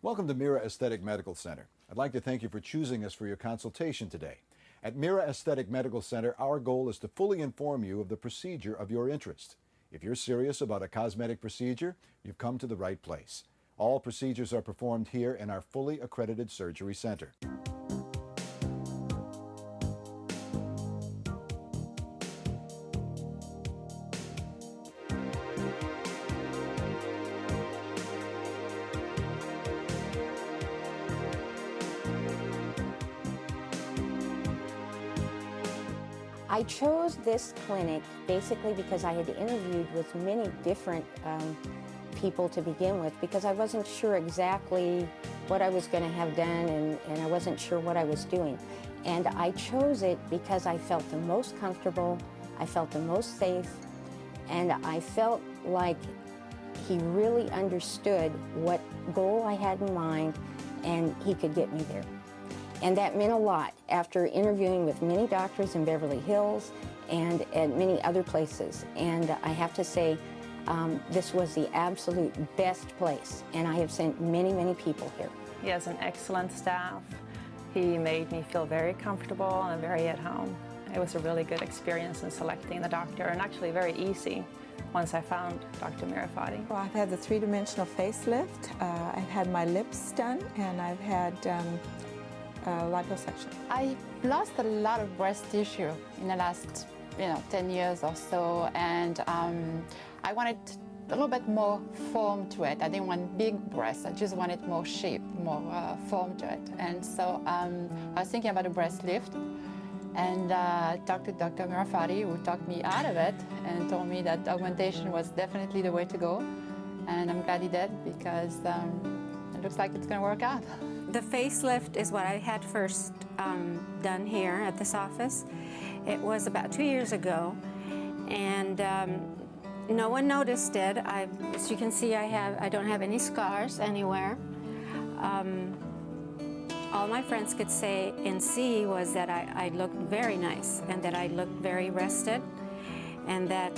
Welcome to Mira Aesthetic Medical Center. I'd like to thank you for choosing us for your consultation today. At Mira Aesthetic Medical Center, our goal is to fully inform you of the procedure of your interest. If you're serious about a cosmetic procedure, you've come to the right place. All procedures are performed here in our fully accredited surgery center. I chose this clinic basically because I had interviewed with many different people to begin with, because I wasn't sure exactly what I was going to have done, and I wasn't sure what I was doing. And I chose it because I felt the most comfortable, I felt the most safe, and I felt like he really understood what goal I had in mind, and he could get me there. And that meant a lot after interviewing with many doctors in Beverly Hills and at many other places. And I have to say, this was the absolute best place. And I have sent many, many people here. He has an excellent staff. He made me feel very comfortable and very at home. It was a really good experience in selecting the doctor, and actually very easy once I found Dr. Mirrafati. Well, I've had the three-dimensional facelift. I've had my lips done, and I've had liposuction. I lost a lot of breast tissue in the last 10 years or so, and I wanted a little bit more form to it. I didn't want big breasts, I just wanted more shape, more form to it. And so I was thinking about a breast lift, and talked to Dr. Mirrafati, who talked me out of it and told me that augmentation was definitely the way to go. And I'm glad he did, because it looks like it's going to work out. The facelift is what I had first done here at this office. It was about 2 years ago, and no one noticed it. As you can see, I don't have any scars anywhere. All my friends could say and see was that I looked very nice, and that I looked very rested, and that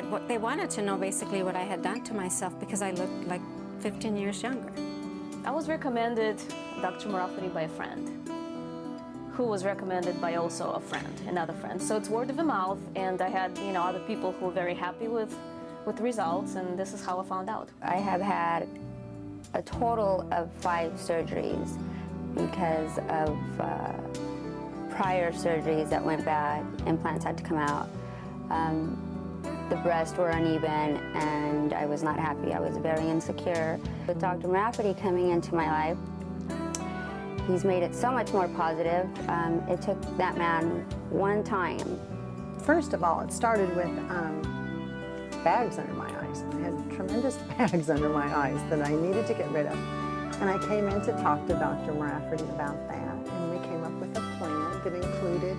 what they wanted to know basically what I had done to myself, because I looked like 15 years younger. I was recommended Dr. Mirrafati by a friend, who was recommended by also a friend, another friend. So it's word of mouth, and I had other people who were very happy with the results, and this is how I found out. I have had a total of 5 surgeries because of prior surgeries that went bad. Implants had to come out. The breasts were uneven, and I was not happy. I was very insecure. With Dr. Mirrafati coming into my life, he's made it so much more positive. It took that man one time. First of all, it started with bags under my eyes. I had tremendous bags under my eyes that I needed to get rid of. And I came in to talk to Dr. Mirrafati about that, and we came up with a plan that included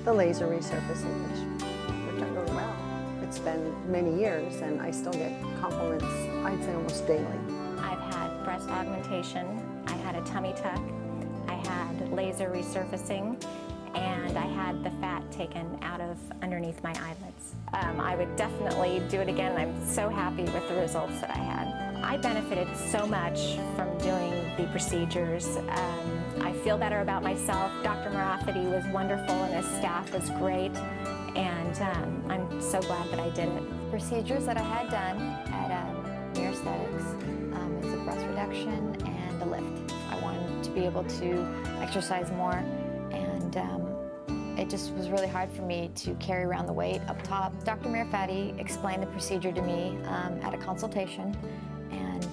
the laser resurfacing, which worked out really well. It's been many years, and I still get compliments, I'd say almost daily. I've had breast augmentation, I had a tummy tuck, I had laser resurfacing, and I had the fat taken out of underneath my eyelids. I would definitely do it again. I'm so happy with the results that I had. I benefited so much from doing the procedures. I feel better about myself. Dr. Mirrafati was wonderful, and his staff was great, and I'm so glad that I did it. Procedures that I had done at Mira Aesthetics is a breast reduction and a lift. I wanted to be able to exercise more, and it just was really hard for me to carry around the weight up top. Dr. Mirrafati explained the procedure to me at a consultation, and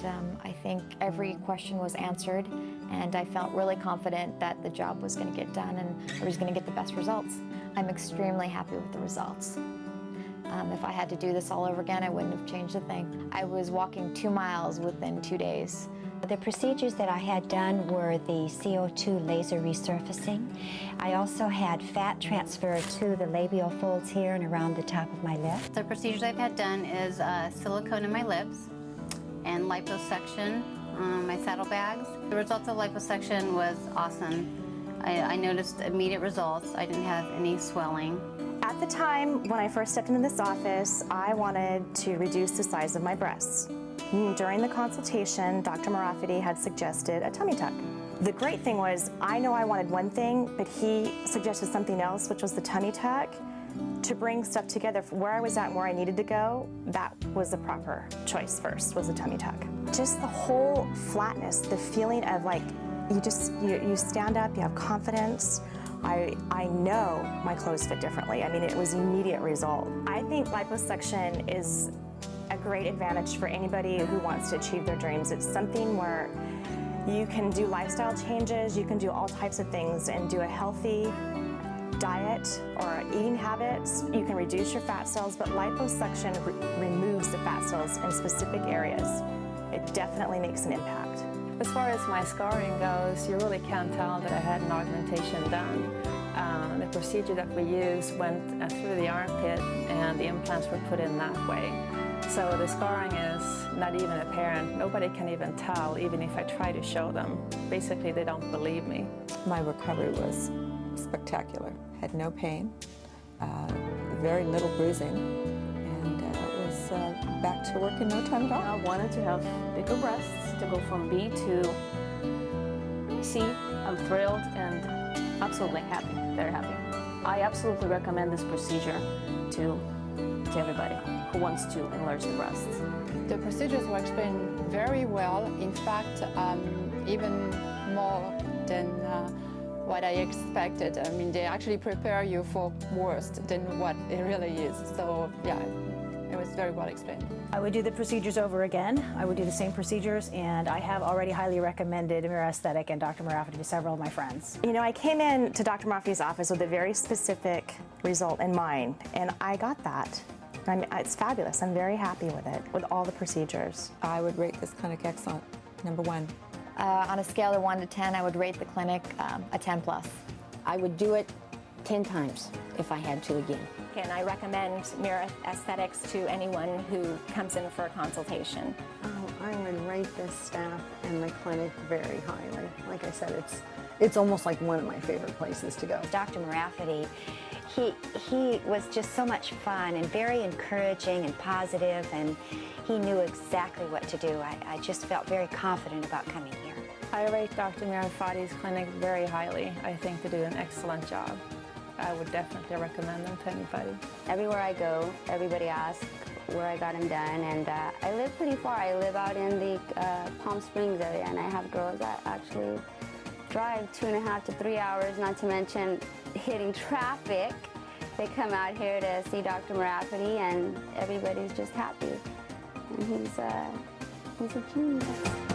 I think every question was answered, and I felt really confident that the job was going to get done and I was going to get the best results. I'm extremely happy with the results. If I had to do this all over again, I wouldn't have changed a thing. I was walking 2 miles within 2 days. The procedures that I had done were the CO2 laser resurfacing. I also had fat transfer to the labial folds here and around the top of my lip. The procedures I've had done is silicone in my lips and liposuction on my saddlebags. The results of liposuction was awesome. I noticed immediate results. I didn't have any swelling. At the time when I first stepped into this office, I wanted to reduce the size of my breasts. During the consultation, Dr. Mirrafati had suggested a tummy tuck. The great thing was, I know I wanted one thing, but he suggested something else, which was the tummy tuck. To bring stuff together from where I was at and where I needed to go, that was the proper choice first, was the tummy tuck. Just the whole flatness, the feeling of like, you stand up, you have confidence. I know my clothes fit differently. I mean, it was immediate result. I think liposuction is a great advantage for anybody who wants to achieve their dreams. It's something where you can do lifestyle changes, you can do all types of things and do a healthy diet or eating habits. You can reduce your fat cells, but liposuction removes the fat cells in specific areas. It definitely makes an impact. As far as my scarring goes, you really can't tell that I had an augmentation done. The procedure that we used went through the armpit and the implants were put in that way. So the scarring is not even apparent. Nobody can even tell, even if I try to show them. Basically, they don't believe me. My recovery was spectacular. Had no pain, very little bruising, and it was back to work in no time at all. I wanted to have bigger breasts, to go from B to C. I'm thrilled and absolutely happy, very happy. I absolutely recommend this procedure to everybody who wants to enlarge the breasts. The procedures were explained very well. In fact, even more than what I expected. I mean, they actually prepare you for worse than what it really is. So yeah, it was very well explained. I would do the procedures over again. I would do the same procedures, and I have already highly recommended Mira Aesthetic and Dr. Mirrafati to several of my friends. You know, I came in to Dr. Mirrafati's office with a very specific result in mind, and I got that. It's fabulous. I'm very happy with it, with all the procedures. I would rate this clinic excellent, #1. On a scale of 1 to 10, I would rate the clinic a 10 plus. I would do it 10 times if I had to again. And I recommend Mira Aesthetics to anyone who comes in for a consultation. I would rate this staff and the clinic very highly. Like I said, it's almost like one of my favorite places to go. Dr. Mirrafati, he was just so much fun and very encouraging and positive, and he knew exactly what to do. I just felt very confident about coming here. I rate Dr. Mirrafati's clinic very highly. I think they do an excellent job. I would definitely recommend them to anybody. Everywhere I go, everybody asks where I got them done, and I live pretty far. I live out in the Palm Springs area, and I have girls that actually drive 2.5 to 3 hours, not to mention hitting traffic. They come out here to see Dr. Mirrafati, and everybody's just happy. And he's a genius.